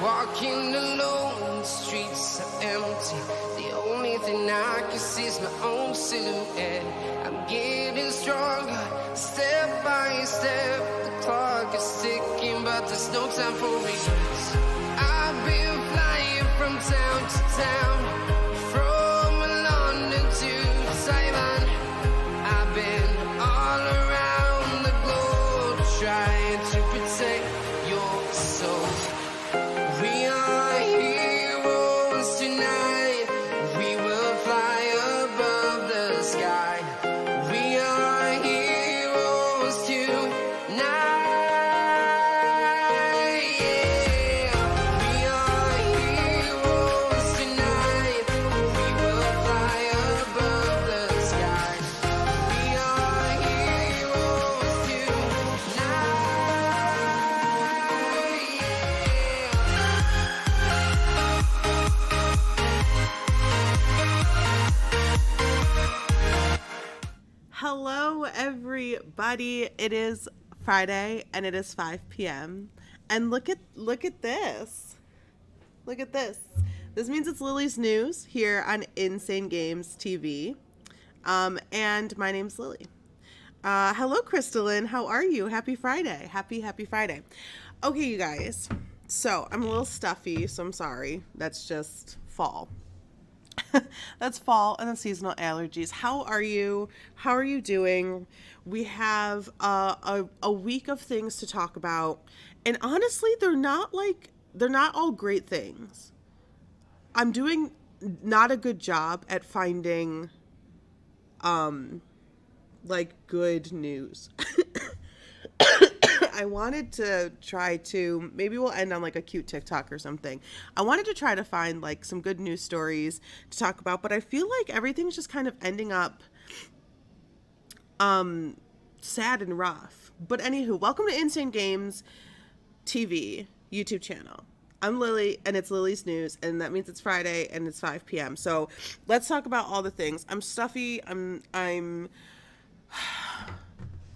Walking alone, the streets are empty. The only thing I can see is my own silhouette. I'm getting stronger, step by step. The clock is ticking, but there's no time for regrets. I've been flying from town to town, from London to Taiwan. I've been all around the globe, trying to protect your soul. We are heroes tonight. We will fly above the sky. We are heroes tonight. Yeah. We are heroes tonight. We will fly above the sky. We are heroes tonight. Hello, everybody. It is Friday and it is 5 p.m. And look at this. Look at this. This means it's Lily's News here on Insane Games TV. And my name's Lily. Hello, Crystalline. How are you? Happy Friday. Happy Friday. Okay, you guys. So I'm a little stuffy, so I'm sorry. That's just fall. That's fall and the seasonal allergies. How are you? How are you doing? We have a week of things to talk about, and honestly, they're not all great things. I'm doing not a good job at finding good news. I wanted to try to, maybe we'll end on like a cute TikTok or something. I wanted to try to find like some good news stories to talk about, but I feel like everything's just kind of ending up sad and rough. But anywho, welcome to Insane Games TV YouTube channel. I'm Lily and it's Lily's News, and that means it's Friday and it's 5 p.m. So let's talk about all the things. I'm stuffy.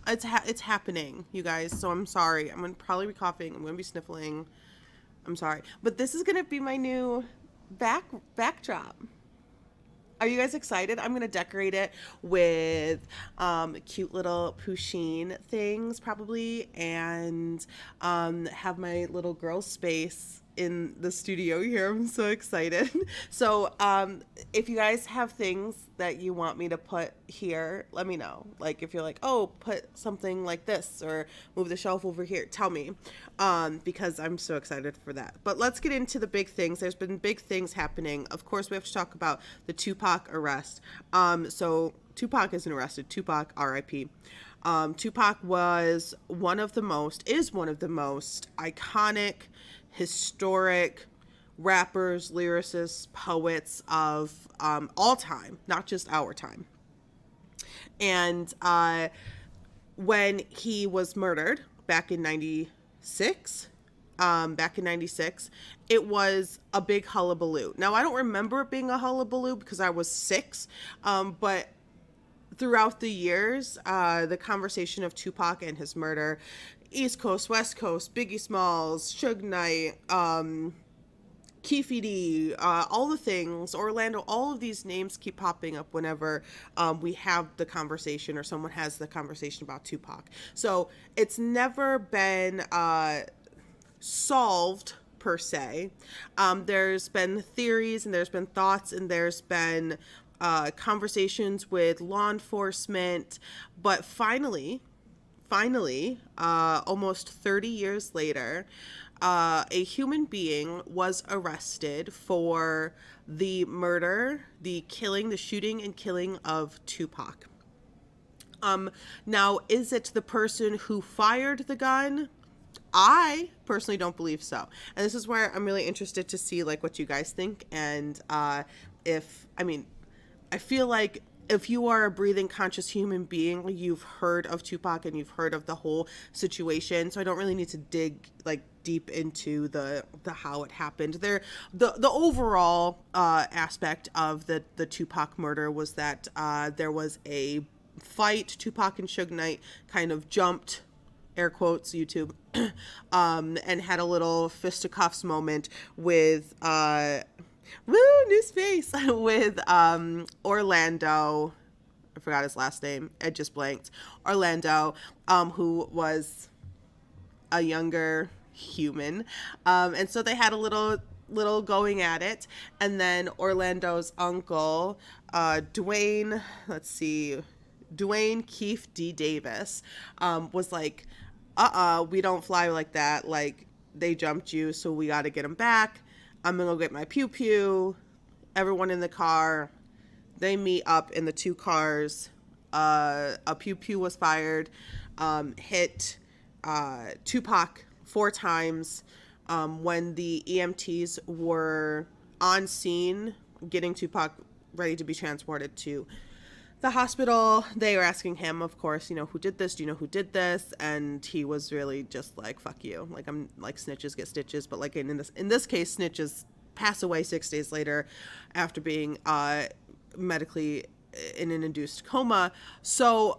It's happening, you guys, so I'm sorry. I'm going to probably be coughing. I'm going to be sniffling. I'm sorry. But this is going to be my new backdrop. Are you guys excited? I'm going to decorate it with cute little Pusheen things, probably, and have my little girl space in the studio here. I'm so excited. So if you guys have things that you want me to put here, let me know. Like if you're like, oh, put something like this or move the shelf over here, tell me, because I'm so excited for that. But let's get into the big things. There's been big things happening. Of course, we have to talk about the Tupac arrest. So Tupac isn't arrested. Tupac, R.I.P. Tupac is one of the most iconic, historic rappers, lyricists, poets of all time, not just our time. And when he was murdered back in 96, it was a big hullabaloo. Now, I don't remember it being a hullabaloo because I was 6, but throughout the years, the conversation of Tupac and his murder, East Coast, West Coast, Biggie Smalls, Suge Knight, Keefy, all the things, Orlando, all of these names keep popping up whenever we have the conversation or someone has the conversation about Tupac. So it's never been solved per se. There's been theories and there's been thoughts and there's been conversations with law enforcement, but finally, almost 30 years later, a human being was arrested for the murder, the shooting and killing of Tupac. Now, is it the person who fired the gun? I personally don't believe so. And this is where I'm really interested to see like what you guys think. And I feel like if you are a breathing, conscious human being, you've heard of Tupac and you've heard of the whole situation. So I don't really need to dig like deep into the how it happened. The overall aspect of the Tupac murder was that there was a fight. Tupac and Suge Knight kind of jumped, air quotes, YouTube, and had a little fisticuffs moment with new space with Orlando. I forgot his last name. It just blanked. Orlando, who was a younger human, and so they had a little going at it. And then Orlando's uncle, Dwayne Keefe D. Davis, was like, we don't fly like that. Like, they jumped you, so we got to get them back. I'm going to go get my pew pew. Everyone in the car. They meet up in the two cars. A pew pew was fired, hit Tupac 4 times. When the EMTs were on scene getting Tupac ready to be transported to the hospital, they were asking him, of course, who did this? Do you know who did this? And he was really just like, fuck you. Like, I'm like, snitches get stitches. But like in this case, snitches pass away 6 days later after being medically in an induced coma. So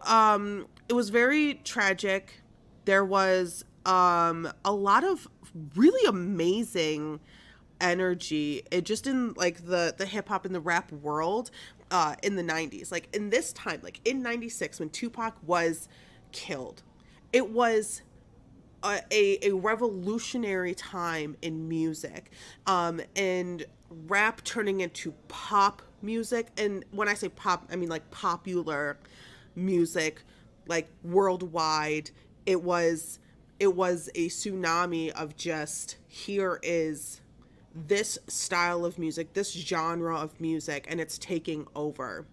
it was very tragic. There was a lot of really amazing energy, it just in like the hip hop and the rap world in the 90s. Like in this time, like in 96 when Tupac was killed, it was a revolutionary time in music, and rap turning into pop music. And when I say pop, I mean like popular music, like worldwide. It was a tsunami of just, here is this style of music, this genre of music, and it's taking over.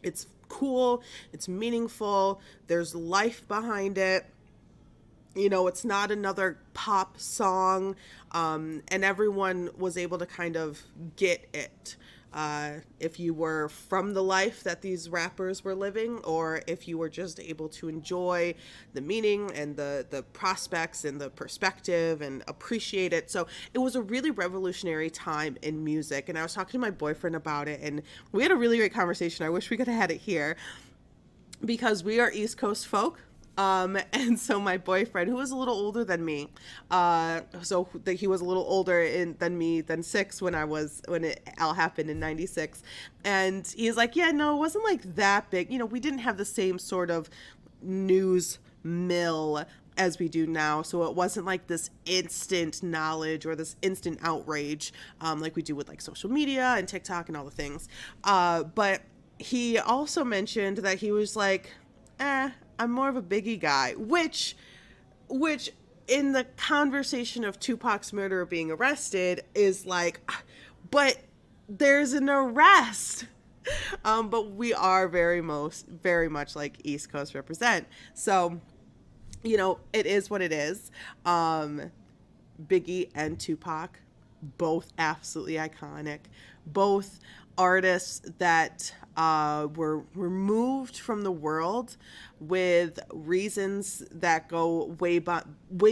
It's cool, it's meaningful, there's life behind it. It's not another pop song, and everyone was able to kind of get it. If you were from the life that these rappers were living, or if you were just able to enjoy the meaning and the prospects and the perspective and appreciate it. So it was a really revolutionary time in music. And I was talking to my boyfriend about it, and we had a really great conversation. I wish we could have had it here, because we are East Coast folk. And so my boyfriend, who was a little older than me, he was a little older than me, than 6 when it all happened in 96. And he's like, yeah, no, it wasn't like that big. We didn't have the same sort of news mill as we do now. So it wasn't like this instant knowledge or this instant outrage, like we do with like social media and TikTok and all the things. But he also mentioned that he was like, I'm more of a Biggie guy, which in the conversation of Tupac's murderer being arrested is like, but there's an arrest. But we are very much like East Coast represent. So, it is what it is. Biggie and Tupac, both absolutely iconic, both artists that were removed from the world with reasons that go way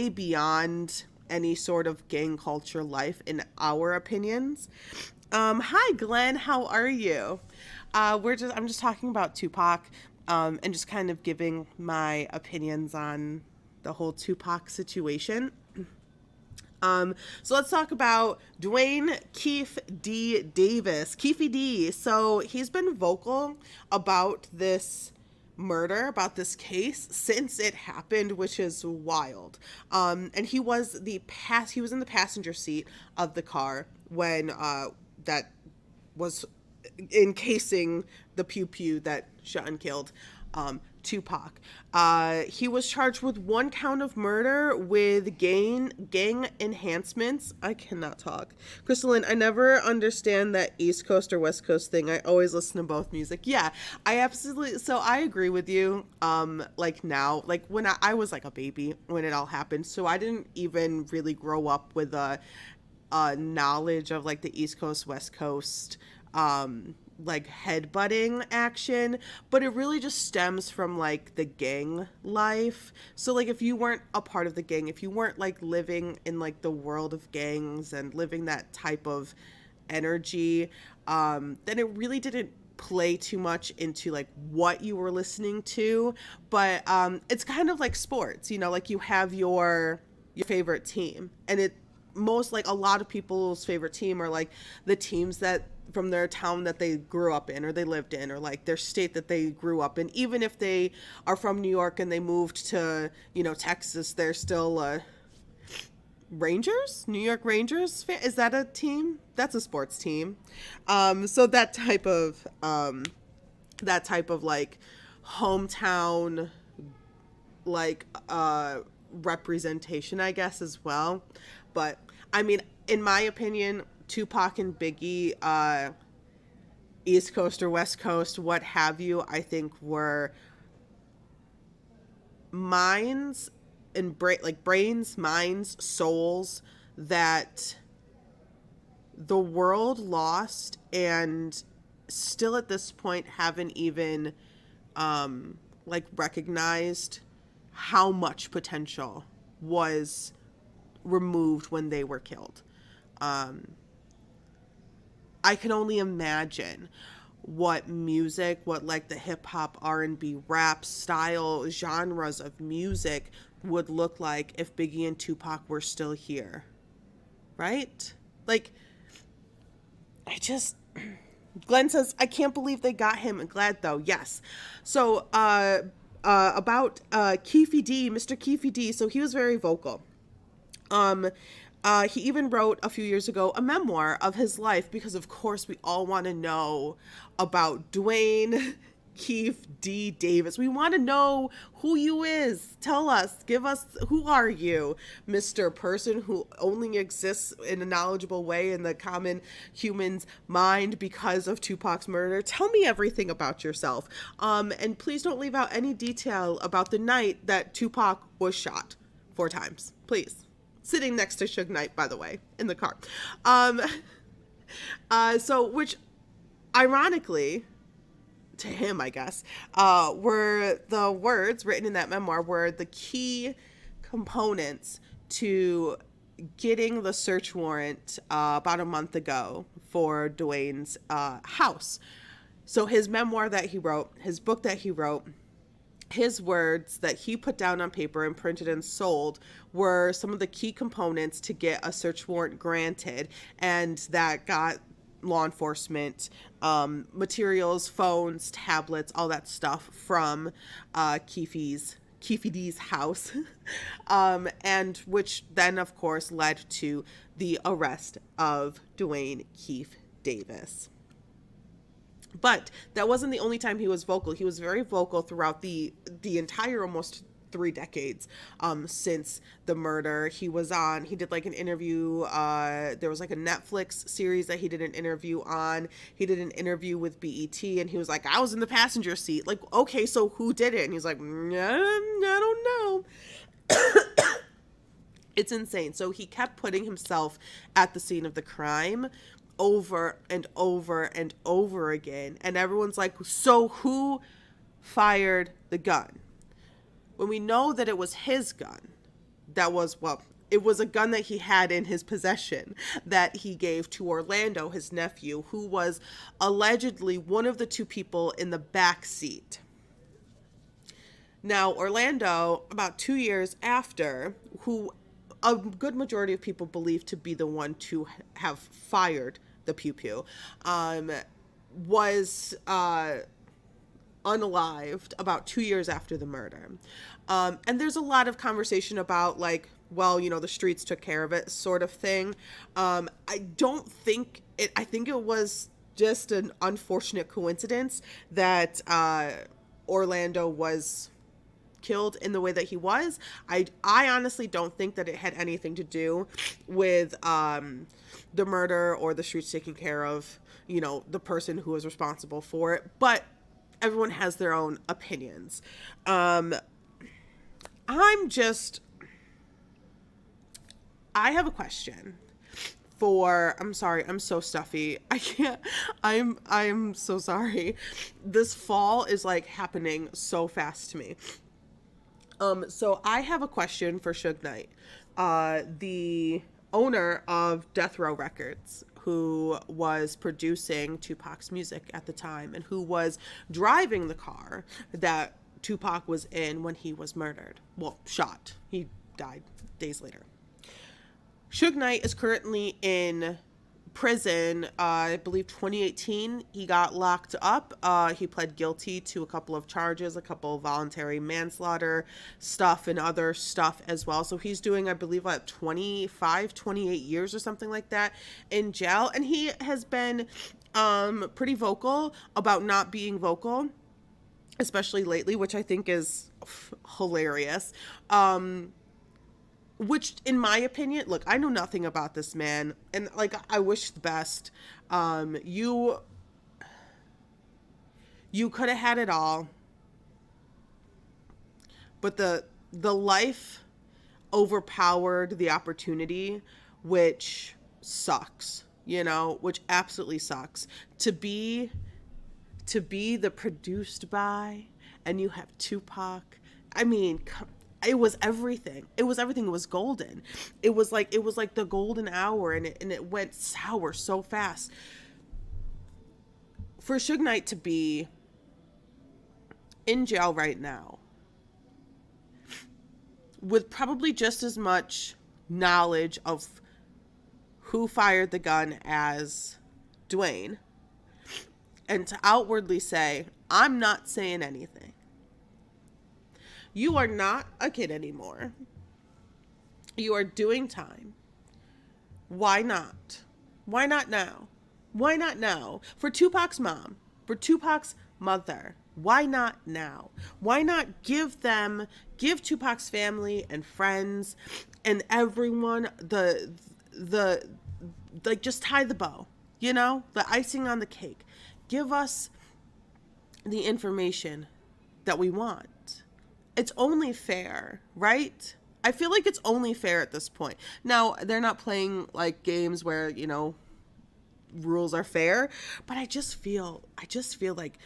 beyond any sort of gang culture life, in our opinions. Hi Glenn, how are you? I'm just talking about Tupac, and just kind of giving my opinions on the whole Tupac situation. So let's talk about Dwayne Keefe D. Davis. Keefe D. So he's been vocal about this murder, about this case since it happened, which is wild. And he was he was in the passenger seat of the car when that was encasing the pew pew that shot and killed Tupac. He was charged with 1 count of murder with gang enhancements. I cannot talk. Crystalline, I never understand that East Coast or West Coast thing. I always listen to both music. Yeah, so I agree with you. Like now, like when I was like a baby when it all happened, so I didn't even really grow up with a knowledge of like the East Coast, West Coast, like headbutting action, but it really just stems from like the gang life. So like if you weren't a part of the gang, if you weren't like living in like the world of gangs and living that type of energy, then it really didn't play too much into like what you were listening to. But it's kind of like sports, you know, like you have your favorite team, and most like a lot of people's favorite team are like the teams that from their town that they grew up in or they lived in, or like their state that they grew up in. Even if they are from New York and they moved to, you know, Texas, they're still New York Rangers fan. Is that a team? That's a sports team. So that type of like hometown like representation, I guess, as well. But I mean, in my opinion, Tupac and Biggie, East Coast or West Coast, what have you, I think were minds and brains, minds, souls that the world lost, and still at this point haven't even like recognized how much potential was removed when they were killed. I can only imagine what music, what like the hip hop, R&B, rap style genres of music would look like if Biggie and Tupac were still here. Right? Like, Glenn says, I can't believe they got him. I'm glad though. Yes. So, about Keefe D, Mr. Keefe D. So he was very vocal. He even wrote a few years ago a memoir of his life, because of course we all want to know about Dwayne Keefe D. Davis. We want to know who you is. Tell us, give us, who are you, Mr. Person who only exists in a knowledgeable way in the common human's mind because of Tupac's murder. Tell me everything about yourself. And please don't leave out any detail about the night that Tupac was shot 4 times, please. Sitting next to Suge Knight, by the way, in the car. So, which, ironically, to him, I guess, were the words written in that memoir were the key components to getting the search warrant about a month ago for Dwayne's house. So his memoir that he wrote, his book that he wrote, his words that he put down on paper and printed and sold were some of the key components to get a search warrant granted, and that got law enforcement materials, phones, tablets, all that stuff from Keefe D's house, and which then, of course, led to the arrest of Dwayne Keefe Davis. But that wasn't the only time he was vocal. He was very vocal throughout the entire almost 3 decades since the murder. He did like an interview. There was like a Netflix series that he did an interview on. He did an interview with BET, and he was like, I was in the passenger seat. Like, okay, so who did it? And he's like, I don't know. It's insane. So he kept putting himself at the scene of the crime over and over and over again. And everyone's like, so who fired the gun? When we know that it was his gun, it was a gun that he had in his possession that he gave to Orlando, his nephew, who was allegedly one of the 2 people in the back seat. Now, Orlando, about 2 years after, who a good majority of people believe to be the one to have fired the pew pew, was unalived about 2 years after the murder. And there's a lot of conversation about like, well, the streets took care of it sort of thing. I don't think it, I think it was just an unfortunate coincidence that Orlando was killed in the way that he was. I honestly don't think that it had anything to do with the murder or the streets taking care of, the person who was responsible for it. But everyone has their own opinions. I have a question I'm sorry, I'm so stuffy. I can't, I'm so sorry. This fall is like happening so fast to me. So I have a question for Suge Knight, the owner of Death Row Records, who was producing Tupac's music at the time and who was driving the car that Tupac was in when he was murdered. Well, shot. He died days later. Suge Knight is currently in prison. I believe 2018 he got locked up. He pled guilty to a couple of charges, a couple of voluntary manslaughter stuff and other stuff as well. So he's doing, I believe, like 28 years or something like that in jail. And he has been pretty vocal about not being vocal, especially lately, which I think is hilarious. Which, in my opinion, look, I know nothing about this man, and like, I wish the best. You could have had it all, but the life overpowered the opportunity, which sucks, which absolutely sucks. To be the produced by, and you have Tupac. I mean, it was everything. It was everything. It was golden. It was like the golden hour, and it went sour so fast. For Suge Knight to be in jail right now with probably just as much knowledge of who fired the gun as Dwayne, and to outwardly say, I'm not saying anything. You are not a kid anymore. You are doing time. Why not? Why not now? Why not now? For Tupac's mom, for Tupac's mother, why not now? Why not give Tupac's family and friends and everyone like, just tie the bow, the icing on the cake. Give us the information that we want. It's only fair, right? I feel like it's only fair at this point. Now, they're not playing like games where, rules are fair, but I just feel like,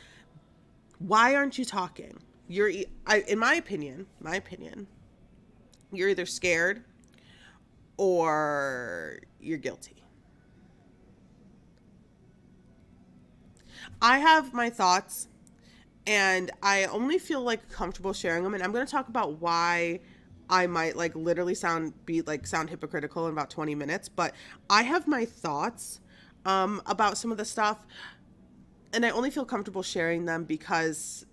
why aren't you talking? In my opinion, you're either scared or you're guilty. I have my thoughts, and I only feel like comfortable sharing them. And I'm going to talk about why I might like literally sound hypocritical in about 20 minutes. But I have my thoughts about some of the stuff, and I only feel comfortable sharing them because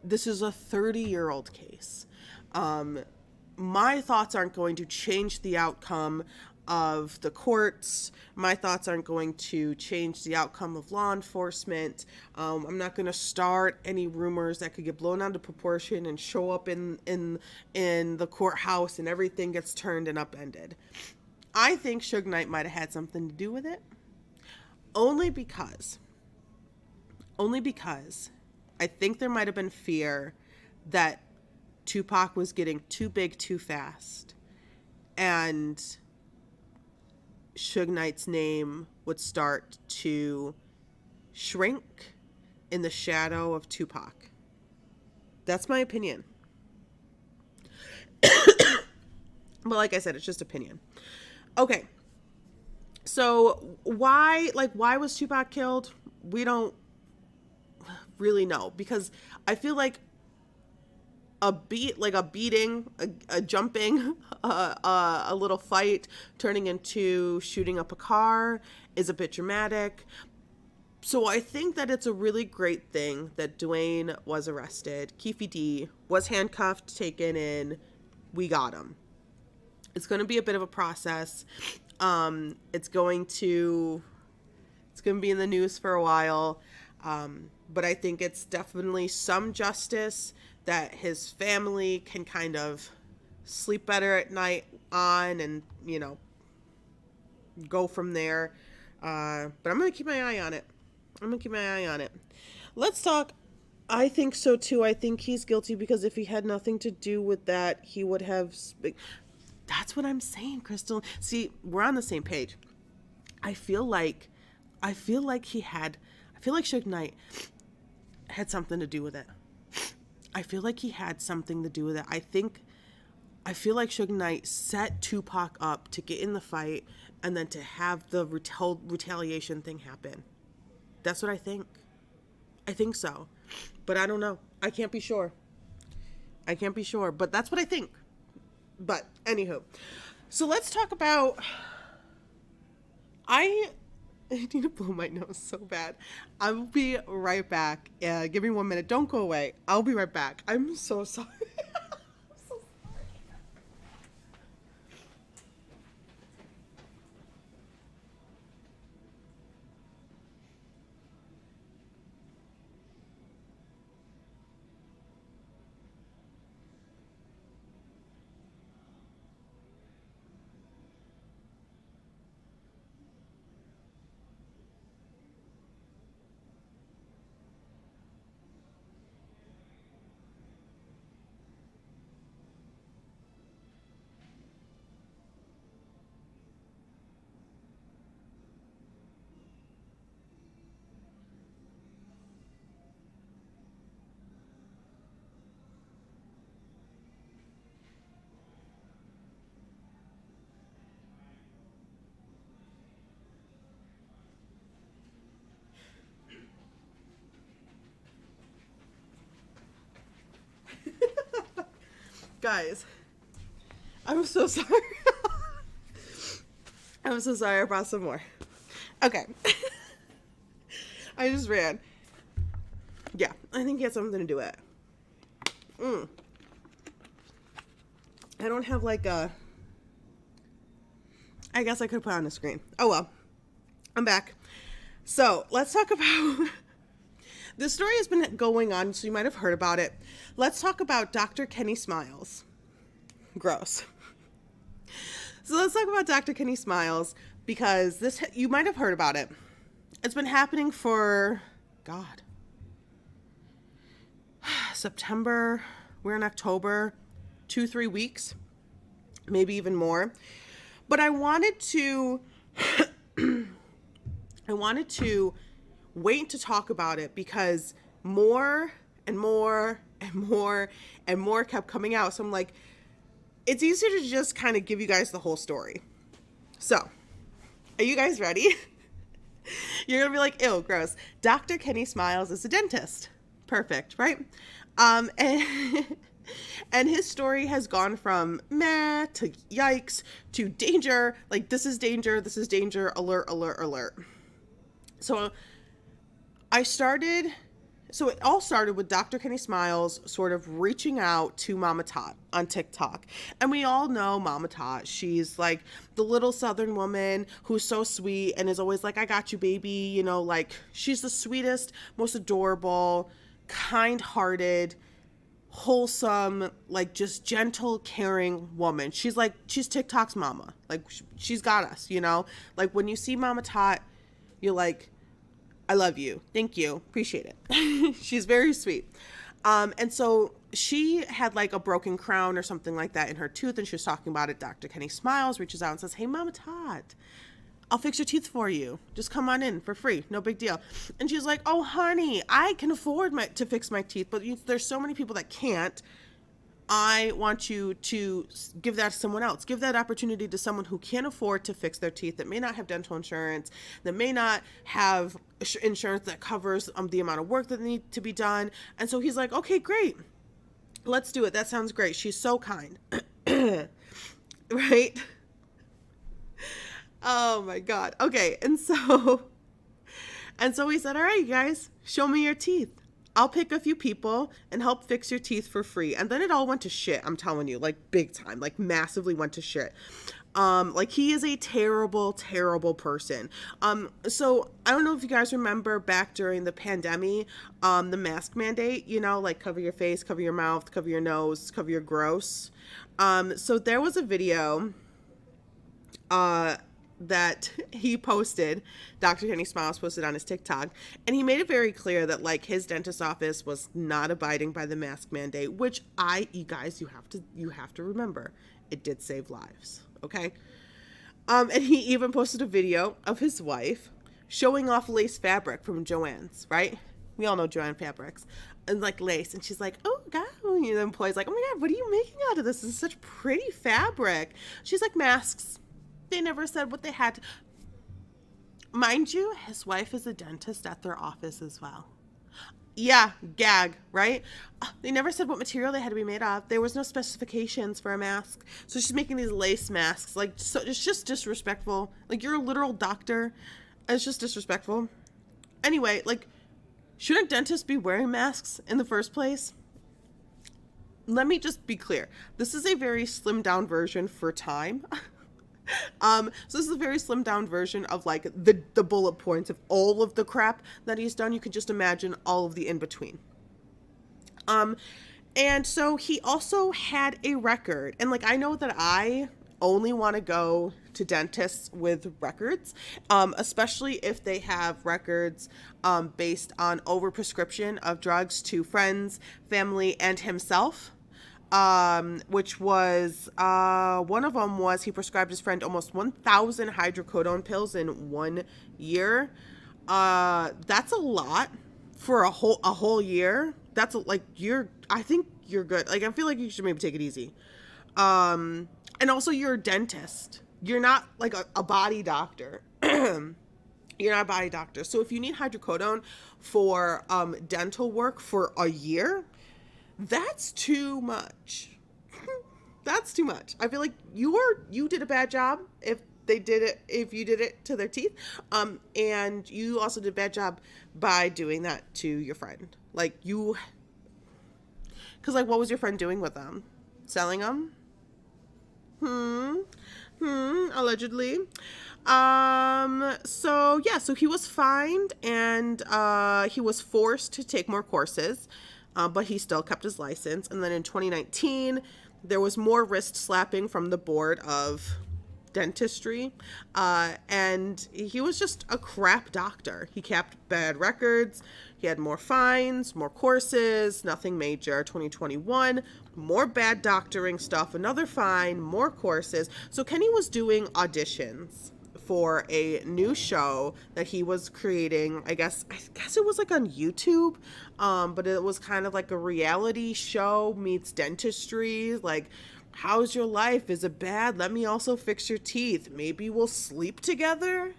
this is a 30-year-old case. My thoughts aren't going to change the outcome of the courts. My thoughts aren't going to change the outcome of law enforcement. I'm not going to start any rumors that could get blown out of proportion and show up in the courthouse and everything gets turned and upended. I think Suge Knight might have had something to do with it. Only because I think there might have been fear that Tupac was getting too big too fast, and Suge Knight's name would start to shrink in the shadow of Tupac. That's my opinion. But like I said, it's just opinion. Okay. So why was Tupac killed? We don't really know, because I feel like a beating, a jumping, a little fight turning into shooting up a car is a bit dramatic. So I think that it's a really great thing that Dwayne was arrested. Keefe D was handcuffed, taken in. We got him. It's going to be a bit of a process. It's going to be in the news for a while. But I think it's definitely some justice that his family can kind of sleep better at night on and, go from there. But I'm going to keep my eye on it. Let's talk. I think so too. I think he's guilty because if he had nothing to do with that, he would have. That's what I'm saying, Crystal. See, we're on the same page. I feel like Suge Knight had something to do with it. I feel like he had something to do with it. I feel like Suge Knight set Tupac up to get in the fight and then to have the retaliation thing happen. That's what I think. I think so. But I don't know. I can't be sure. But that's what I think. But anywho. So let's talk about... I need to blow my nose so bad. I will be right back. Give me 1 minute. Don't go away. I'll be right back. I'm so sorry. Guys, I'm so sorry. I'm so sorry. I brought some more. Okay. I just ran. Yeah, I think he had something to do with it. I don't have like a... I guess I could put it on the screen. Oh well. I'm back. So, let's talk about... This story has been going on, so you might have heard about it. Let's talk about Dr. Kenny Smiles. Gross. So let's talk about Dr. Kenny Smiles, because this, you might have heard about it. It's been happening for, God, September, we're in October, 2-3 weeks, maybe even more. But I wanted to wait to talk about it because more and more and more and more kept coming out. So I'm like, it's easier to just kind of give you guys the whole story. So, are you guys ready? You're going to be like, ew, gross. Dr. Kenny Smiles is a dentist. Perfect, right? And his story has gone from meh to yikes to danger. Like, this is danger, alert, alert, alert. So it all started with Dr. Kenny Smiles sort of reaching out to Mama Tot on TikTok. And we all know Mama Tot. She's like the little Southern woman who's so sweet and is always like, I got you, baby. Like she's the sweetest, most adorable, kind-hearted, wholesome, like just gentle, caring woman. She's TikTok's mama. Like she's got us, Like when you see Mama Tot, you're like, I love you. Thank you. Appreciate it. She's very sweet. And so she had like a broken crown or something like that in her tooth, and she was talking about it. Dr. Kenny Smiles reaches out and says, hey, Mama Tot, I'll fix your teeth for you. Just come on in for free. No big deal. And she's like, oh, honey, I can afford to fix my teeth, but there's so many people that can't. I want you to give that to someone else. Give that opportunity to someone who can't afford to fix their teeth, that may not have dental insurance, that may not have insurance that covers the amount of work that need to be done. And so he's like, okay, great. Let's do it. That sounds great. She's so kind. Right? Oh my God. Okay. And so we said, all right, you guys, show me your teeth. I'll pick a few people and help fix your teeth for free. And then it all went to shit. I'm telling you, like big time, like massively went to shit. Like he is a terrible, terrible person. So I don't know if you guys remember back during the pandemic, the mask mandate, you know, like cover your face, cover your mouth, cover your nose, cover your gross. So there was a video, that he posted, Dr. Kenny Smiles posted on his TikTok, and he made it very clear that like his dentist office was not abiding by the mask mandate, which you guys, you have to remember, it did save lives, okay? And he even posted a video of his wife showing off lace fabric from Joann's, right? We all know Joann fabrics, and like lace, and she's like, oh God, and the employee's like, oh my God, what are you making out of this? This is such pretty fabric. She's like, masks. They never said what they had to. Mind you, his wife is a dentist at their office as well. Yeah, gag, right? They never said what material they had to be made of. There was no specifications for a mask. So she's making these lace masks. Like, so it's just disrespectful. Like, you're a literal doctor. It's just disrespectful. Anyway, like, shouldn't dentists be wearing masks in the first place? Let me just be clear. This is a very slimmed down version for time. So this is a very slimmed down version of like the bullet points of all of the crap that he's done. You can just imagine all of the in between. And so he also had a record, and like I know that I only want to go to dentists with records, especially if they have records based on overprescription of drugs to friends, family, and himself. Which was, one of them was he prescribed his friend almost 1,000 hydrocodone pills in 1 year. That's a lot for a whole year. That's like, I think you're good. Like, I feel like you should maybe take it easy. And also you're a dentist. You're not like a body doctor. You're not a body doctor. So if you need hydrocodone for, dental work for a year, that's too much. That's too much. I feel like you did a bad job if you did it to their teeth. And you also did a bad job by doing that to your friend. Like cause like what was your friend doing with them? Selling them? Allegedly. So yeah, so he was fined and, he was forced to take more courses. But he still kept his license. And then in 2019, there was more wrist slapping from the board of dentistry. And he was just a crap doctor. He kept bad records. He had more fines, more courses, nothing major. 2021, more bad doctoring stuff, another fine, more courses. So Kenny was doing auditions for a new show that he was creating. I guess it was like on YouTube, but it was kind of like a reality show meets dentistry. Like, how's your life? Is it bad? Let me also fix your teeth. Maybe we'll sleep together.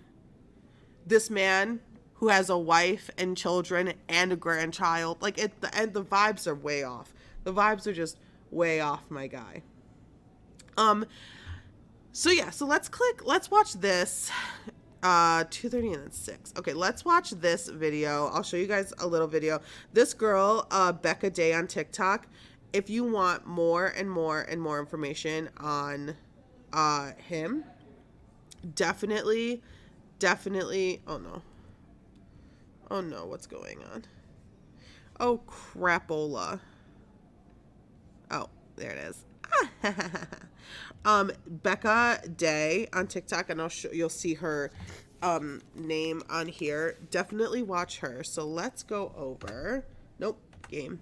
This man who has a wife and children and a grandchild, like the vibes are way off. The vibes are just way off, my guy. So yeah, so let's watch this, 2:30 and then 6. Okay, let's watch this video. I'll show you guys a little video. This girl, Becca Day on TikTok, if you want more and more and more information on, him, definitely, oh no, what's going on? Oh, crapola. Oh, there it is. Becca Day on TikTok, and you'll see her name on here. Definitely watch her. So let's go over. Nope, game.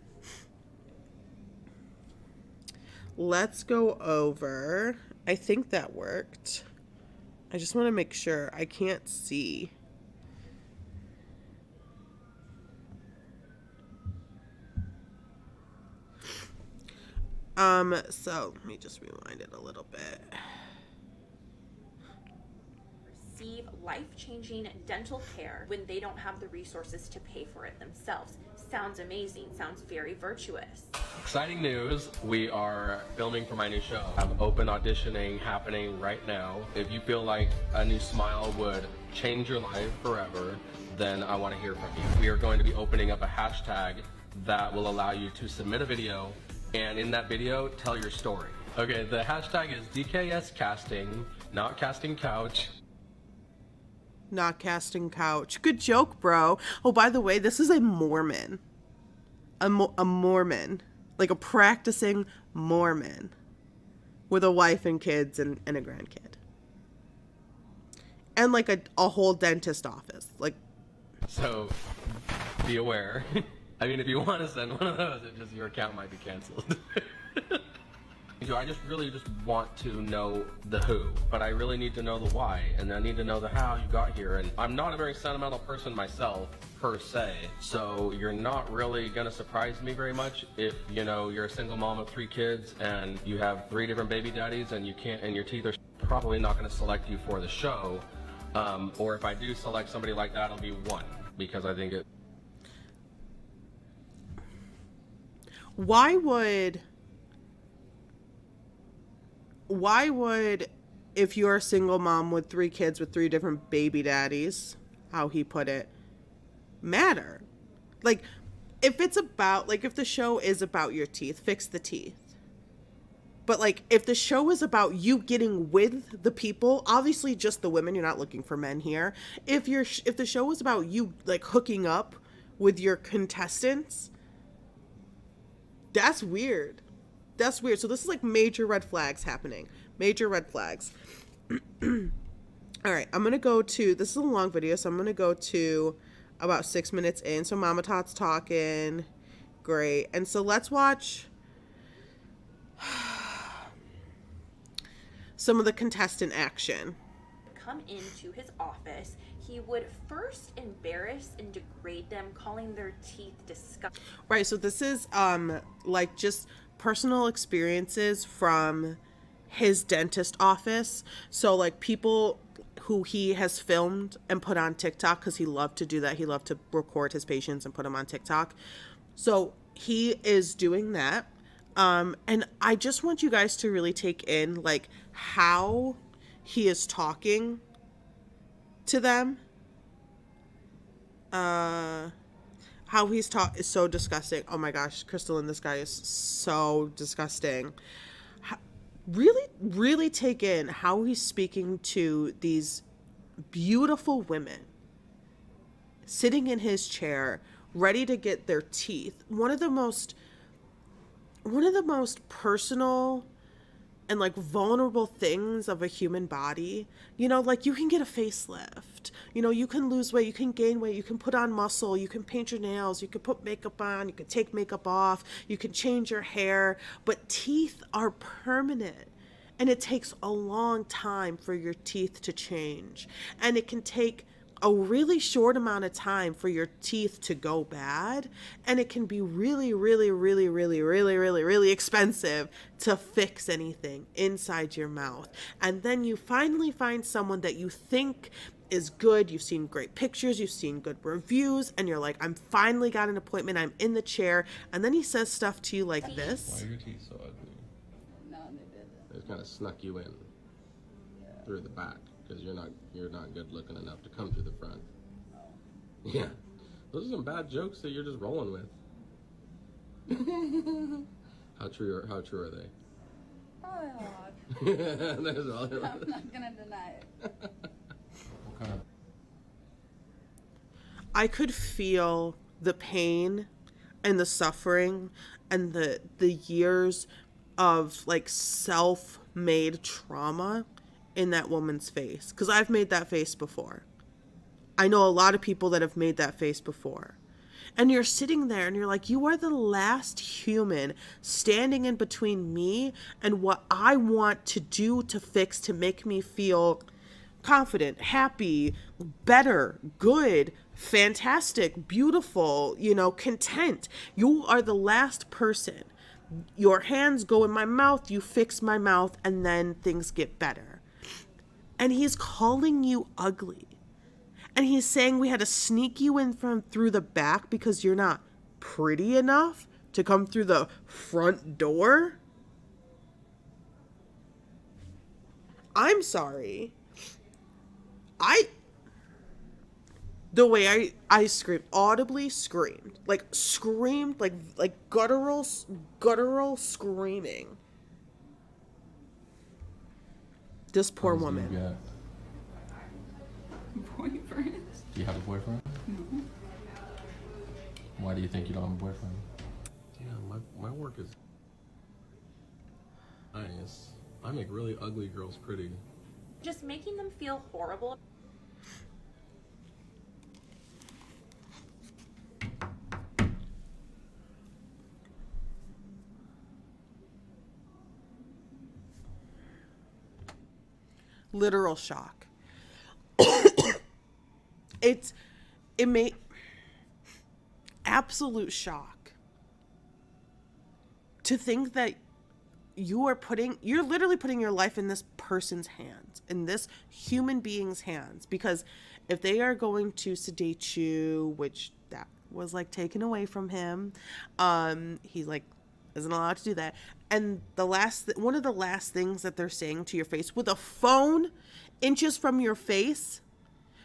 Let's go over. I think that worked. I just want to make sure. I can't see. So let me just rewind it a little bit. Receive life-changing dental care when they don't have the resources to pay for it themselves. Sounds amazing. Sounds very virtuous. Exciting news, we are filming for my new show. I have open auditioning happening right now. If you feel like a new smile would change your life forever, then I want to hear from you. We are going to be opening up a hashtag that will allow you to submit a video, and in that video, tell your story. Okay, the hashtag is DKS Casting, not casting couch. Not casting couch. Good joke, bro. Oh, by the way, this is a Mormon. A Mormon. Like a practicing Mormon. With a wife and kids and a grandkid. And like a whole dentist office. Like. So, be aware. I mean, if you want to send one of those, it just your account might be canceled. I just really want to know the who, but I really need to know the why, and I need to know the how you got here. And I'm not a very sentimental person myself, per se, so you're not really gonna surprise me very much if, you know, you're a single mom of 3 kids and you have 3 different baby daddies and your teeth are probably not gonna select you for the show. Or if I do select somebody like that, it'll be 1, because I think it. Why would, if you're a single mom with 3 kids with 3 different baby daddies, how he put it, matter? Like, if it's about, like, if the show is about your teeth, fix the teeth. But, like, if the show is about you getting with the people, obviously just the women, you're not looking for men here. If the show is about you, like, hooking up with your contestants, that's weird. That's weird. So this is like major red flags happening. Major red flags. All right, I'm going to go to, this is a long video, so I'm going to go to about 6 minutes in. So Mama Tot's talking. Great. And so let's watch some of the contestant action. Come into his office, he would first embarrass and degrade them, calling their teeth disgusting. Right, so this is like just personal experiences from his dentist office. So like people who he has filmed and put on TikTok, because he loved to do that. He loved to record his patients and put them on TikTok. So he is doing that. And I just want you guys to really take in like how he is talking to them. How he's taught is so disgusting. Oh my gosh, Crystal and this guy is so disgusting. Really, really take in how he's speaking to these beautiful women sitting in his chair, ready to get their teeth. One of the most personal and like vulnerable things of a human body. You know, like you can get a facelift, you know, you can lose weight, you can gain weight, you can put on muscle, you can paint your nails, you can put makeup on, you can take makeup off, you can change your hair, but teeth are permanent. And it takes a long time for your teeth to change. And it can take a really short amount of time for your teeth to go bad, and it can be really, really, really, really, really, really, really expensive to fix anything inside your mouth. And then you finally find someone that you think is good. You've seen great pictures, you've seen good reviews, and you're like, I'm finally got an appointment, I'm in the chair. And then he says stuff to you like this. Why are your teeth so ugly? No, they didn't. It kind of snuck you in through the back. Because you're not good looking enough to come through the front. No. Yeah. Those are some bad jokes that you're just rolling with. How true are they? Probably a lot. There's all I'm not gonna deny it. What kind of... I could feel the pain and the suffering and the years of like self-made trauma in that woman's face, because I've made that face before. I know a lot of people that have made that face before. And you're sitting there and you're like, you are the last human standing in between me and what I want to do to fix, to make me feel confident, happy, better, good, fantastic, beautiful, you know, content. You are the last person. Your hands go in my mouth, you fix my mouth, and then things get better. And he's calling you ugly. And he's saying we had to sneak you in from through the back because you're not pretty enough to come through the front door? I'm sorry. The way I screamed, audibly screamed, like guttural screaming. This poor How many woman. do you got? Boyfriend. Do you have a boyfriend? No. Why do you think you don't have a boyfriend? Yeah, my work is nice. I make really ugly girls pretty. Just making them feel horrible. Literal shock. It made absolute shock to think that you're literally putting your life in this person's hands, in this human being's hands, because if they are going to sedate you, which that was like taken away from him, he like isn't allowed to do that. And one of the last things that they're saying to your face with a phone inches from your face,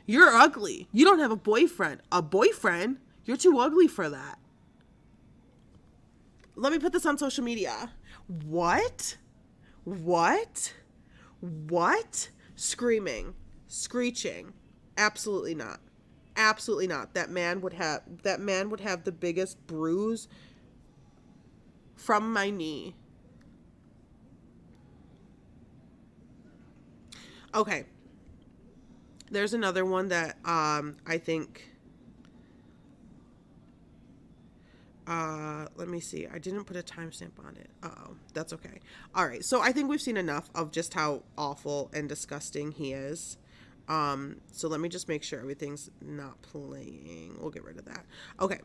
you're ugly. You don't have a boyfriend. A boyfriend? You're too ugly for that. Let me put this on social media. What? Screaming, screeching. Absolutely not. Absolutely not. That man would have the biggest bruise from my knee. Okay. There's another one that I think let me see. I didn't put a timestamp on it. That's okay. All right. So I think we've seen enough of just how awful and disgusting he is. So let me just make sure everything's not playing. We'll get rid of that. Okay.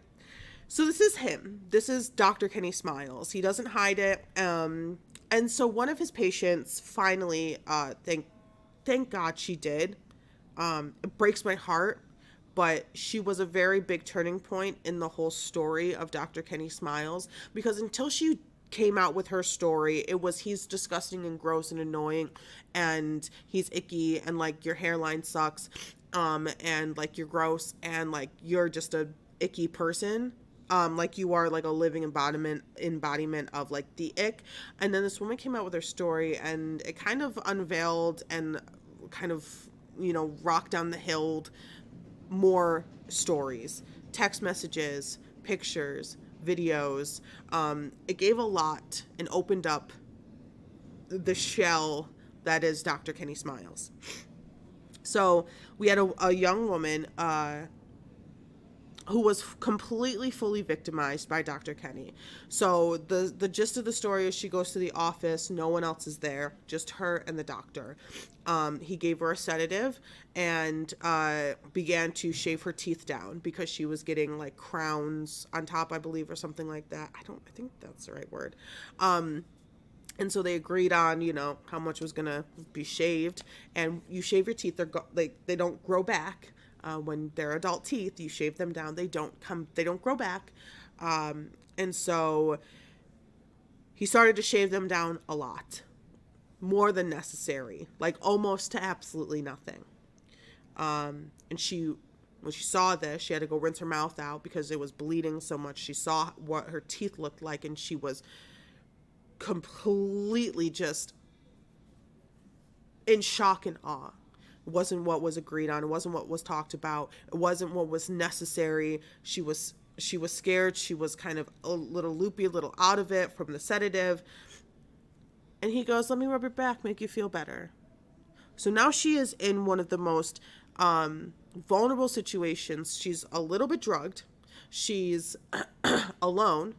So this is him. This is Dr. Kenny Smiles. He doesn't hide it. And so one of his patients finally, thank God she did. It breaks my heart, but she was a very big turning point in the whole story of Dr. Kenny Smiles, because until she came out with her story, it was he's disgusting and gross and annoying and he's icky and like your hairline sucks, and like you're gross and like you're just a icky person. Like you are like a living embodiment of like the ick. And then this woman came out with her story and it kind of unveiled and kind of, rocked down the hill more stories, text messages, pictures, videos. It gave a lot and opened up the shell that is Dr. Kenny Smiles. So we had a young woman who was completely, fully victimized by Dr. Kenny. So the gist of the story is she goes to the office, no one else is there, just her and the doctor. He gave her a sedative and began to shave her teeth down because she was getting like crowns on top, I believe, or something like that. I think that's the right word. And so they agreed on, how much was going to be shaved. And you shave your teeth, they don't grow back. When they're adult teeth, you shave them down. They don't grow back. And so he started to shave them down a lot, more than necessary, like almost to absolutely nothing. And when she saw this, she had to go rinse her mouth out because it was bleeding so much. She saw what her teeth looked like and she was completely just in shock and awe. It wasn't what was agreed on. It wasn't what was talked about. It wasn't what was necessary. She was scared. She was kind of a little loopy, a little out of it from the sedative. And he goes, "Let me rub your back, make you feel better." So now she is in one of the most vulnerable situations. She's a little bit drugged. She's alone.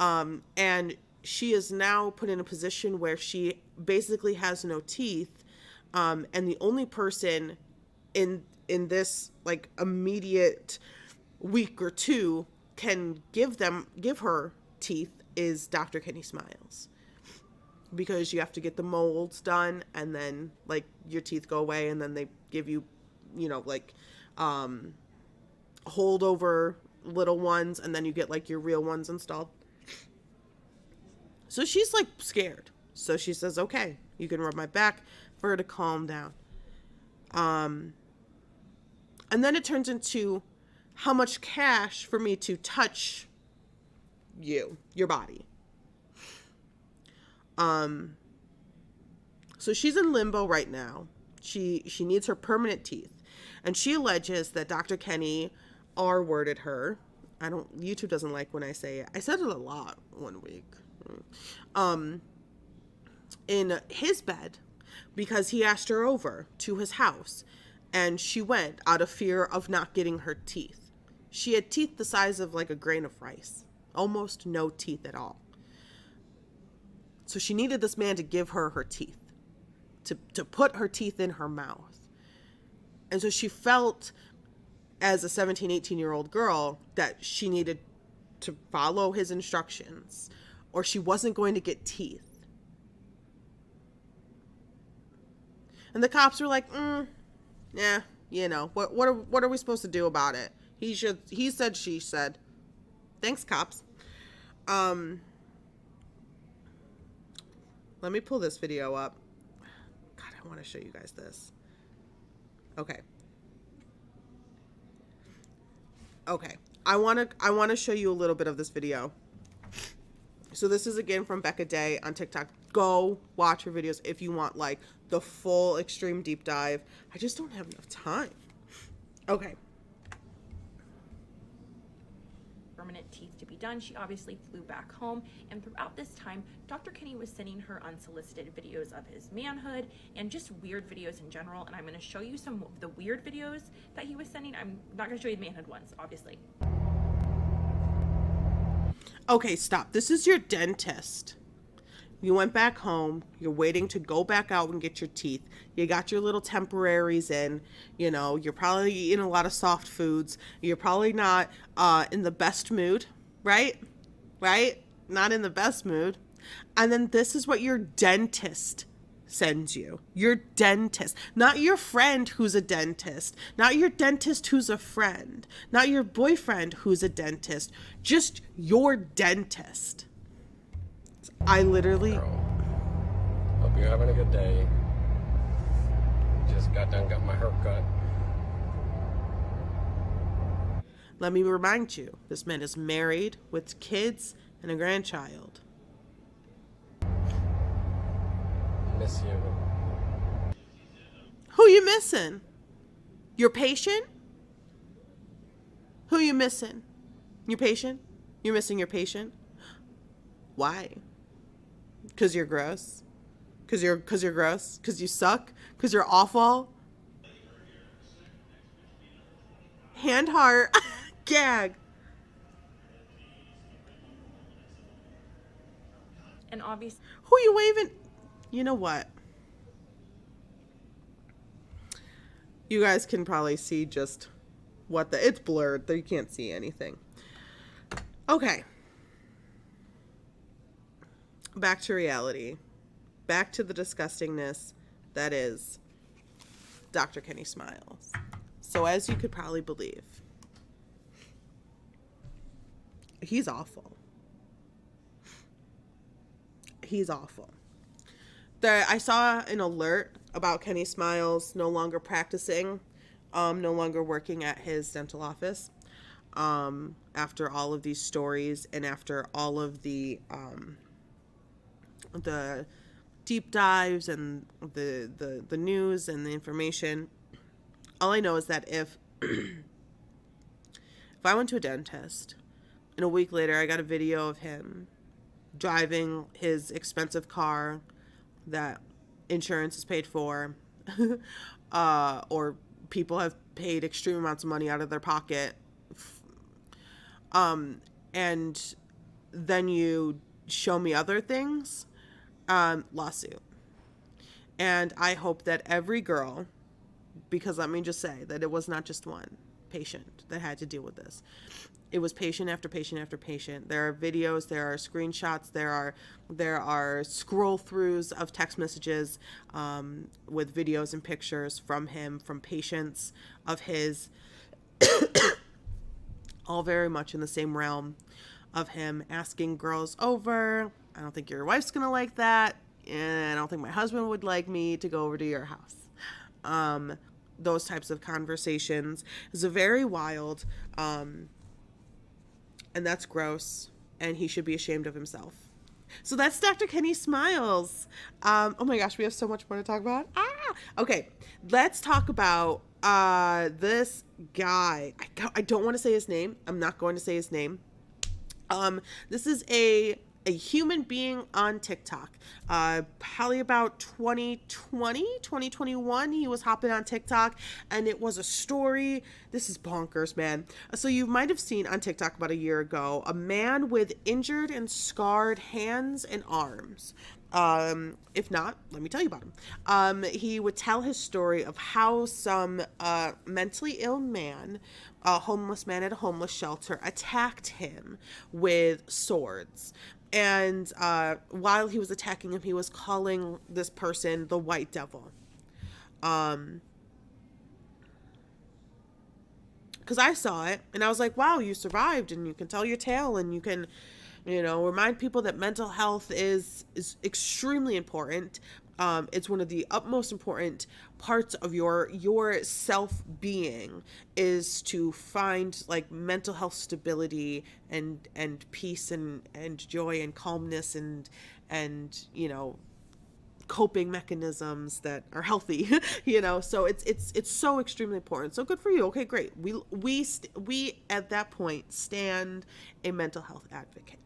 And she is now put in a position where she basically has no teeth. And the only person in this like immediate week or two can give her teeth is Dr. Kenny Smiles, because you have to get the molds done and then like your teeth go away and then they give you, holdover little ones, and then you get like your real ones installed. So she's like scared. So she says, okay, you can rub my back, for her to calm down. And then it turns into how much cash for me to touch your body. So she's in limbo right now. She needs her permanent teeth. And she alleges that Dr. Kenny R-worded her. YouTube doesn't like when I say it. I said it a lot one week. In his bed, because he asked her over to his house, and she went out of fear of not getting her teeth. She had teeth the size of like a grain of rice. Almost no teeth at all. So she needed this man to give her her teeth. To put her teeth in her mouth. And so she felt, as a 17, 18-year-old girl, that she needed to follow his instructions, or she wasn't going to get teeth. And the cops were like, yeah, you know, what are we supposed to do about it? He said, she said. Thanks, cops. Let me pull this video up. God, I want to show you guys this. Okay. I want to show you a little bit of this video. So this is again from Becca Day on TikTok. Go watch her videos if you want like the full extreme deep dive. I just don't have enough time. Okay. Permanent teeth to be done. She obviously flew back home, and throughout this time, Dr. Kenny was sending her unsolicited videos of his manhood and just weird videos in general, and I'm going to show you some of the weird videos that he was sending. I'm not going to show you the manhood ones, obviously. Okay, stop. This is your dentist. You went back home. You're waiting to go back out and get your teeth. You got your little temporaries in. You know, you're probably eating a lot of soft foods. You're probably not in the best mood, right? Right? Not in the best mood. And then this is what your dentist sends you. Your dentist. Not your friend who's a dentist. Not your dentist who's a friend. Not your boyfriend who's a dentist. Just your dentist. I literally... Hope you're having a good day. Just got my hair cut. Let me remind you, this man is married with kids and a grandchild. Miss you. Who you missing? Your patient? Who you missing? Your patient? You're missing your patient? Why? Because you're gross? Because you're gross? Because you suck? Because you're awful? Hand heart. Gag. And obviously, Who you waving? You know what? You guys can probably see just it's blurred. You can't see anything. Okay. Back to reality. Back to the disgustingness that is Dr. Kenny Smiles. So as you could probably believe, he's awful. He's awful. I saw an alert about Kenny Smiles no longer practicing, no longer working at his dental office, after all of these stories and after all of the deep dives and the news and the information. All I know is that if I went to a dentist and a week later I got a video of him driving his expensive car that insurance is paid for, or people have paid extreme amounts of money out of their pocket, and then you show me other things, lawsuit. And I hope that every girl, because let me just say that it was not just one patient that had to deal with this. It was patient after patient after patient. There are videos, there are screenshots, there are scroll throughs of text messages with videos and pictures from him, from patients of his, all very much in the same realm of him asking girls over. I don't think your wife's gonna like that, and I don't think my husband would like me to go over to your house. Those types of conversations is a very wild, and that's gross, and he should be ashamed of himself. So that's Dr. Kenny Smiles. Oh my gosh, we have so much more to talk about. Okay, let's talk about this guy. I don't want to say his name. I'm not going to say his name. This is a human being on TikTok. Probably about 2021, he was hopping on TikTok, and it was a story. This is bonkers, man. So you might have seen on TikTok about a year ago, a man with injured and scarred hands and arms. If not, let me tell you about him. He would tell his story of how some mentally ill man, a homeless man at a homeless shelter, attacked him with swords. And while he was attacking him, he was calling this person the White Devil. Because I saw it, and I was like, wow, you survived, and you can tell your tale, and you can, remind people that mental health is extremely important. It's one of the utmost important parts of your self-being, is to find like mental health stability and peace and joy and calmness and coping mechanisms that are healthy. So it's so extremely important. So good for you. Okay, great. We at that point stand a mental health advocate.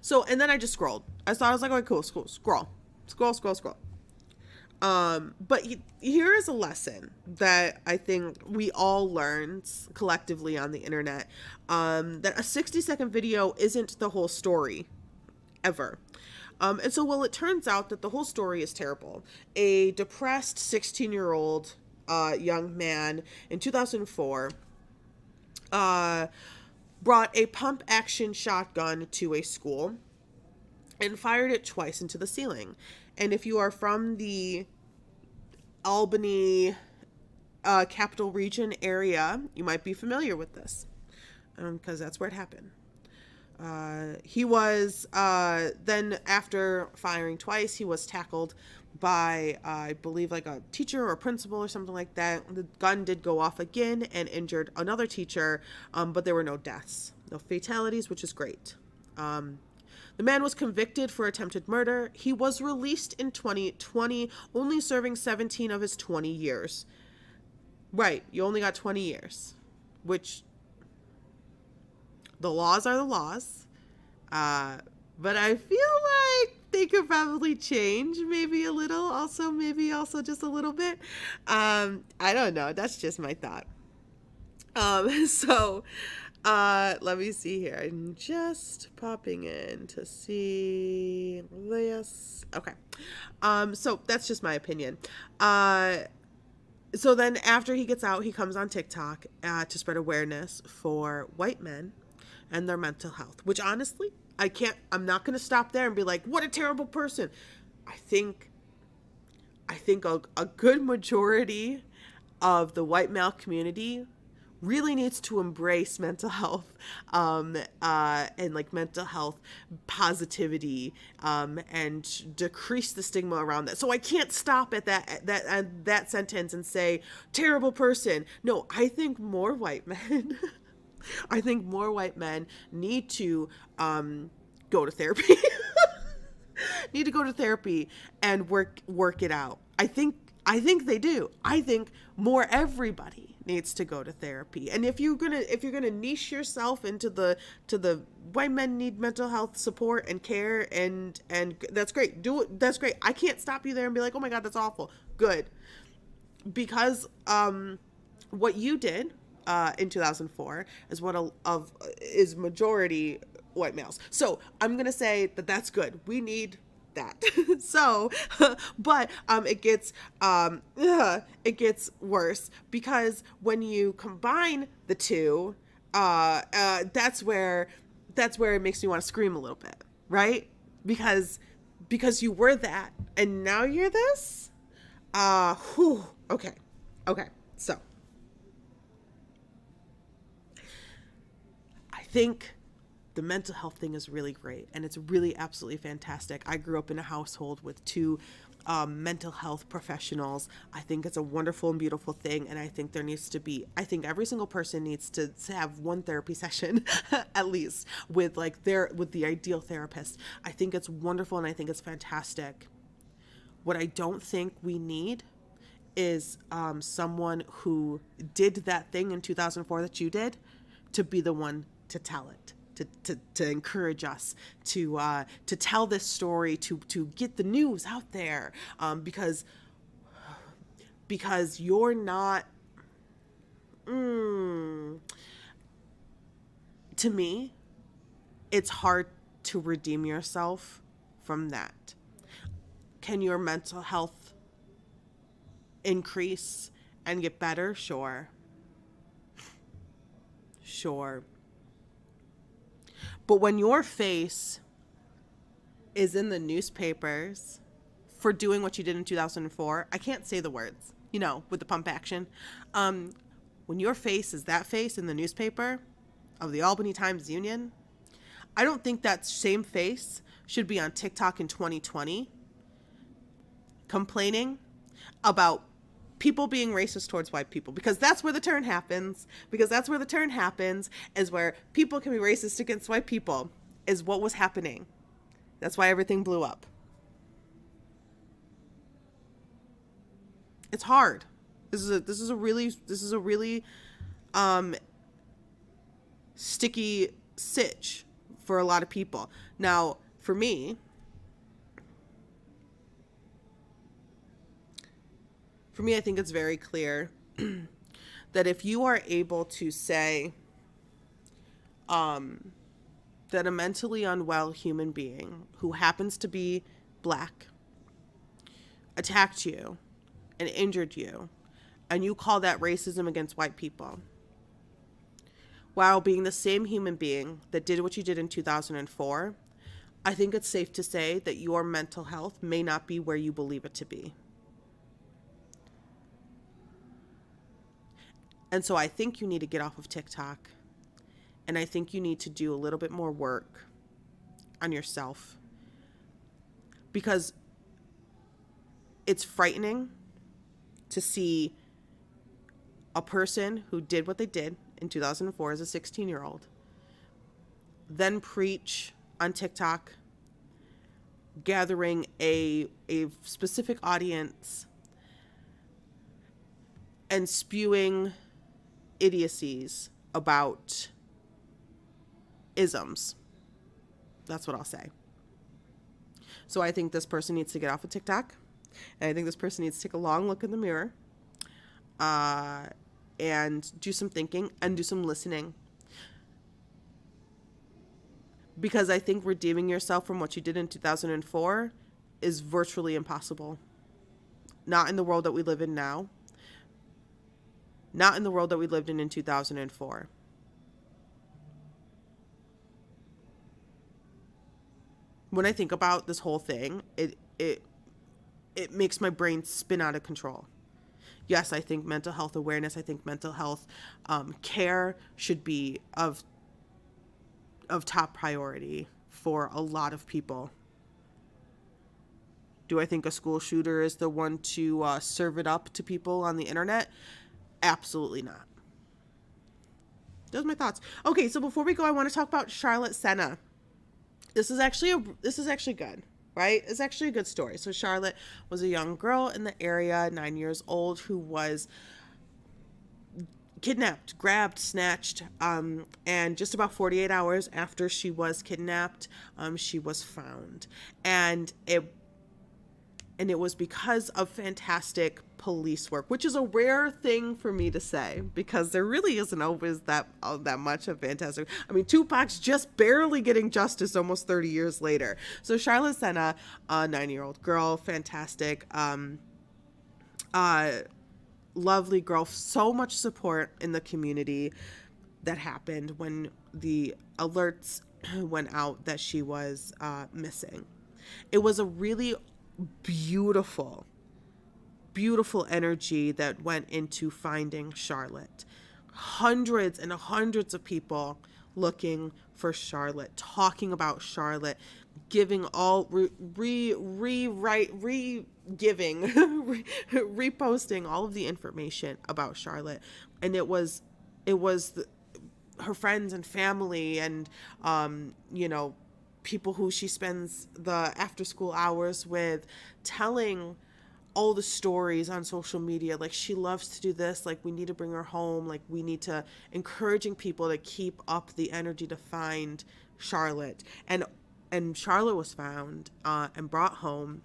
So, and then I just scrolled. I was like, okay, cool, scroll. But here is a lesson that I think we all learned collectively on the internet, that a 60-second video isn't the whole story, ever. And so, well, it turns out that the whole story is terrible. A depressed 16-year-old young man in 2004 brought a pump-action shotgun to a school and fired it twice into the ceiling. And if you are from the Albany capital region area, you might be familiar with this, because that's where it happened. He was, then after firing twice, he was tackled by, I believe, like a teacher or principal or something like that. The gun did go off again and injured another teacher, but there were no deaths, no fatalities, which is great. The man was convicted for attempted murder. He was released in 2020, only serving 17 of his 20 years. Right, you only got 20 years, which the laws are the laws. But I feel like they could probably change maybe a little, maybe just a little bit. I don't know. That's just my thought. Let me see here. I'm just popping in to see this. Okay. So that's just my opinion. So then after he gets out, he comes on TikTok to spread awareness for white men and their mental health, which honestly, I'm not going to stop there and be like, what a terrible person. I think a good majority of the white male community really needs to embrace mental health, and like mental health positivity, and decrease the stigma around that. So I can't stop at that sentence and say terrible person. No, I think more white men, need to go to therapy. Need to go to therapy and work it out. I think they do. I think more everybody needs to go to therapy. And if you're gonna niche yourself into the white men need mental health support and care, and that's great. Do it. That's great. I can't stop you there and be like, oh my God, that's awful. Good. Because what you did in 2004 is majority white males. So I'm gonna say that that's good. We need that. So, but it gets worse, because when you combine the two, that's where it makes me want to scream a little bit, right? Because you were that and now you're this. Okay. So think the mental health thing is really great, and it's really absolutely fantastic. I grew up in a household with two mental health professionals. I think it's a wonderful and beautiful thing, and I think there needs to be, I think every single person needs to have one therapy session at least with the ideal therapist. I think it's wonderful, and I think it's fantastic. What I don't think we need is someone who did that thing in 2004 that you did to be the one to tell it, to encourage us, to tell this story, to get the news out there, because you're not, to me, it's hard to redeem yourself from that. Can your mental health increase and get better? Sure. But when your face is in the newspapers for doing what you did in 2004, I can't say the words, with the pump action. When your face is that face in the newspaper of the Albany Times-Union, I don't think that same face should be on TikTok in 2020 complaining about people being racist towards white people, because that's where the turn happens. Is where people can be racist against white people, is what was happening. That's why everything blew up. It's hard. This is a really sticky sitch for a lot of people. Now, for me, I think it's very clear that if you are able to say that a mentally unwell human being who happens to be black attacked you and injured you, and you call that racism against white people, while being the same human being that did what you did in 2004, I think it's safe to say that your mental health may not be where you believe it to be. And so I think you need to get off of TikTok, and I think you need to do a little bit more work on yourself, because it's frightening to see a person who did what they did in 2004 as a 16-year-old then preach on TikTok, gathering a specific audience and spewing idiocies about isms. That's what I'll say. So I think this person needs to get off of TikTok, and I think this person needs to take a long look in the mirror and do some thinking and do some listening, because I think redeeming yourself from what you did in 2004 is virtually impossible. Not in the world that we live in now. Not in the world that we lived in 2004. When I think about this whole thing, it makes my brain spin out of control. Yes, I think mental health awareness, I think mental health care should be of top priority for a lot of people. Do I think a school shooter is the one to serve it up to people on the internet? Absolutely not. Those are my thoughts. Okay, so before we go, I want to talk about Charlotte Sena. This is actually good, right? It's actually a good story. So Charlotte was a young girl in the area, 9 years old, who was kidnapped, grabbed, snatched, and just about 48 hours after she was kidnapped, she was found. And it was because of fantastic police work, which is a rare thing for me to say, because there really isn't always that much of fantastic. I mean, Tupac's just barely getting justice almost 30 years later. So Charlotte Sena, a 9-year-old girl, fantastic, lovely girl, so much support in the community. That happened when the alerts went out that she was missing. It was a really beautiful energy that went into finding Charlotte. Hundreds and hundreds of people looking for Charlotte, talking about Charlotte, giving all reposting all of the information about Charlotte. And it was her friends and family and people who she spends the after school hours with, telling all the stories on social media. Like, she loves to do this, like, we need to bring her home, like, we need to, encouraging people to keep up the energy to find Charlotte. And Charlotte was found and brought home.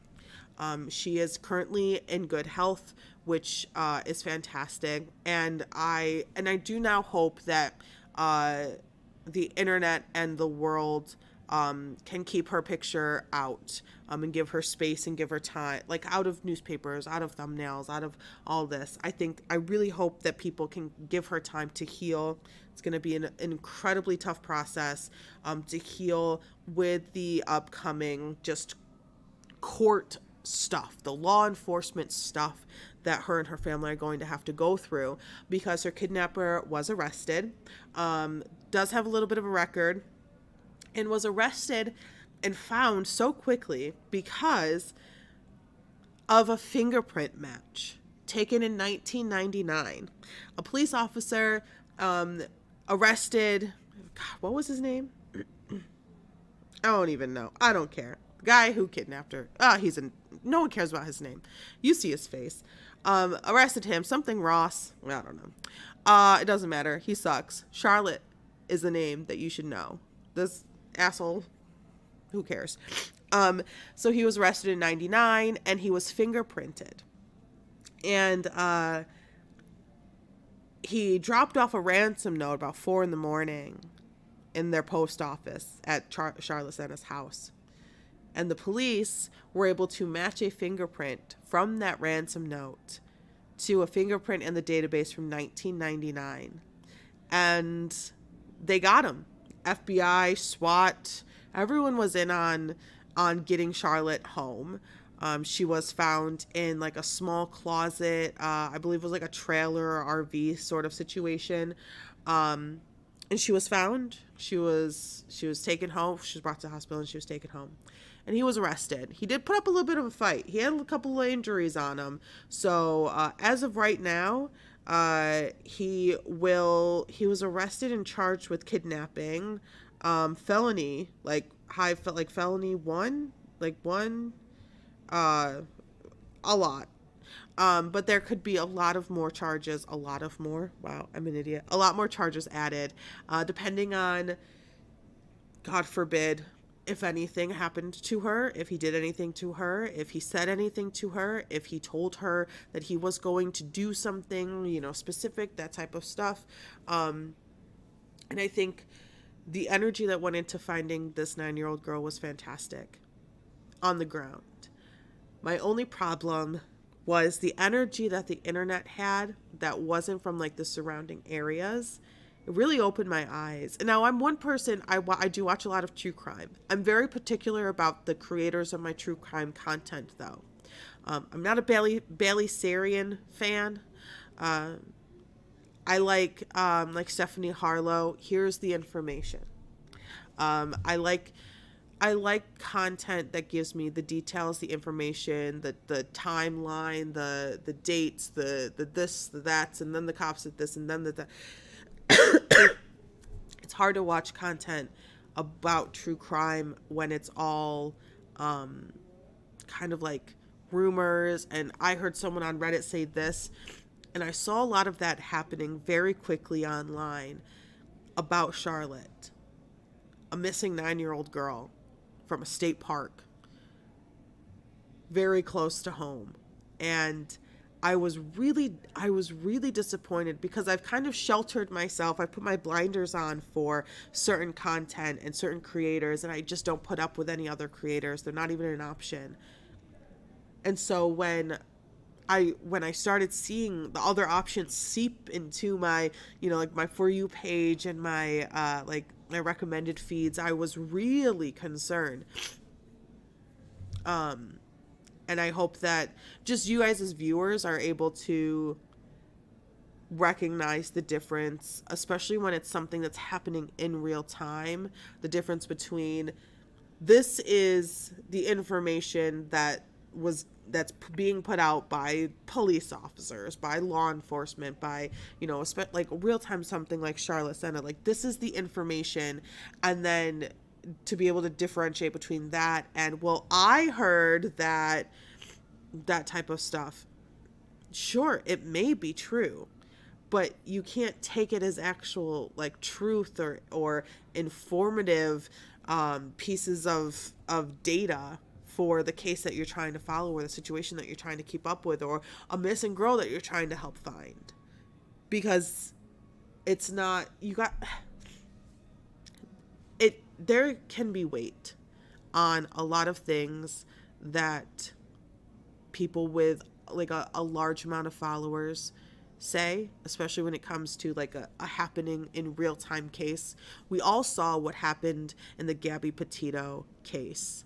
She is currently in good health, which is fantastic. And I do now hope that the internet and the world can keep her picture out and give her space and give her time, like, out of newspapers, out of thumbnails, out of all this. I really hope that people can give her time to heal. It's going to be an incredibly tough process to heal with the upcoming just court stuff, the law enforcement stuff that her and her family are going to have to go through, because her kidnapper was arrested, does have a little bit of a record, and was arrested and found so quickly because of a fingerprint match taken in 1999. A police officer arrested, God, what was his name? I don't even know. I don't care. The guy who kidnapped her. No one cares about his name. You see his face. Arrested him. Something Ross. I don't know. It doesn't matter. He sucks. Charlotte is the name that you should know. This asshole, who cares? So he was arrested in 99 and he was fingerprinted. And he dropped off a ransom note about 4 a.m. in their post office at Charlotte Sena's house. And the police were able to match a fingerprint from that ransom note to a fingerprint in the database from 1999. And they got him. FBI, SWAT, everyone was in on getting Charlotte home. She was found in like a small closet. I believe it was like a trailer or RV sort of situation. And she was found. She was taken home. She was brought to the hospital and she was taken home. And he was arrested. He did put up a little bit of a fight. He had a couple of injuries on him. So as of right now, he was arrested and charged with kidnapping, felony, felony one, a lot. But there could be a lot of more charges, wow, I'm an idiot. A lot more charges added, depending on, God forbid, if anything happened to her, if he did anything to her, if he said anything to her, if he told her that he was going to do something, specific, that type of stuff. And I think the energy that went into finding this 9-year-old girl was fantastic on the ground. My only problem was the energy that the internet had that wasn't from like the surrounding areas. It really opened my eyes. And now I'm one person, I do watch a lot of true crime. I'm very particular about the creators of my true crime content, though. I'm not a Bailey Sarian fan. I like Stephanie Harlow. Here's the information. I like content that gives me the details, the information, the timeline, the dates, the this, the that's, and then the cops did this, and then that. It's hard to watch content about true crime when it's all kind of like rumors, and I heard someone on Reddit say this, and I saw a lot of that happening very quickly online about Charlotte, a missing 9-year-old girl from a state park very close to home. And I was really disappointed because I've kind of sheltered myself. I put my blinders on for certain content and certain creators, and I just don't put up with any other creators. They're not even an option. And so when I started seeing the other options seep into my, my For You page and my my recommended feeds, I was really concerned. And I hope that just you guys as viewers are able to recognize the difference, especially when it's something that's happening in real time. The difference between this is the information that's being put out by police officers, by law enforcement, by, you know, like real time, something like Charlotte Sena, like this is the information. And then to be able to differentiate between that and, well, I heard that type of stuff. Sure, it may be true, but you can't take it as actual like truth or informative pieces of data for the case that you're trying to follow, or the situation that you're trying to keep up with, or a missing girl that you're trying to help find. Because it's not, there can be weight on a lot of things that people with like a large amount of followers say, especially when it comes to like a happening in real time case. We all saw what happened in the Gabby Petito case.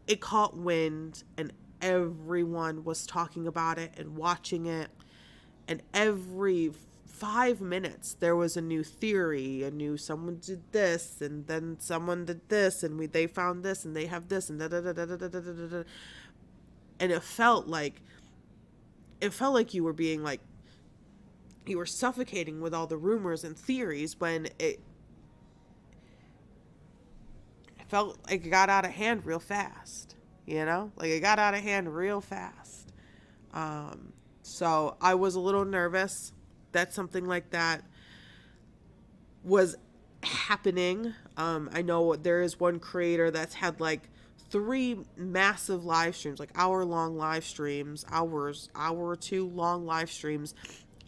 It caught wind and everyone was talking about it and watching it, and every 5 minutes there was a new theory, someone did this and then someone did this and they found this and they have this and da da da da da da da da da. And it felt like you were being like, you were suffocating with all the rumors and theories, when it felt like it got out of hand real fast, you know, like it got out of hand real fast. So I was a little nervous that something like that was happening. I know there is one creator that's had like 3 massive live streams, like hour or 2 long live streams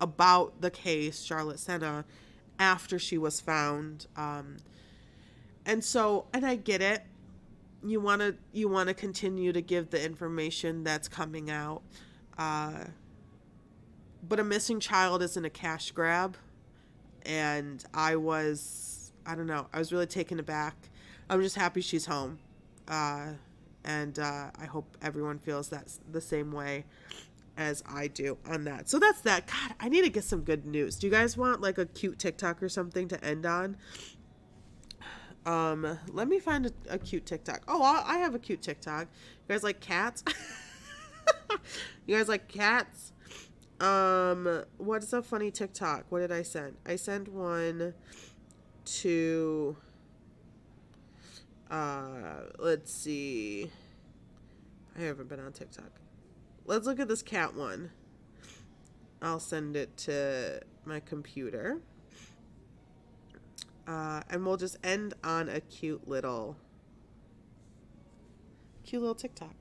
about the case Charlotte Sena after she was found. And I get it. You want to continue to give the information that's coming out. But a missing child isn't a cash grab. And I was really taken aback. I'm just happy she's home. And I hope everyone feels that's the same way as I do on that. So that's that. God, I need to get some good news. Do you guys want like a cute TikTok or something to end on? Let me find a cute TikTok. Oh, I have a cute TikTok. You guys like cats? You guys like cats? What's a funny TikTok? What did I send? I sent one to, let's see. I haven't been on TikTok. Let's look at this cat one. I'll send it to my computer. And we'll just end on a cute little TikTok.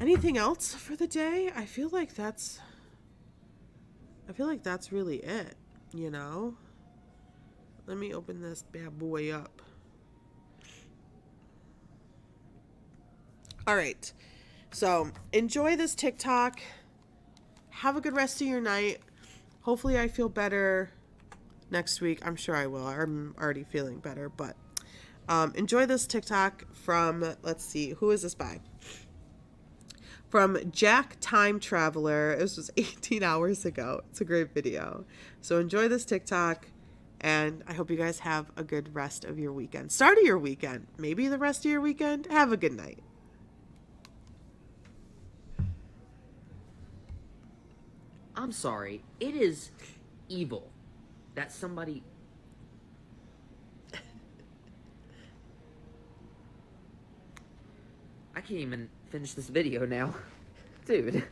Anything else for the day? I feel like that's really it, you know? Let me open this bad boy up. All right. So, enjoy this TikTok. Have a good rest of your night. Hopefully I feel better next week. I'm sure I will. I'm already feeling better, but enjoy this TikTok from, let's see, who is this by? From Jack Time Traveler. This was 18 hours ago. It's a great video. So enjoy this TikTok, and I hope you guys have a good rest of your weekend. Start of your weekend. Maybe the rest of your weekend. Have a good night. I'm sorry. It is evil that somebody... I can't even finish this video now. Dude.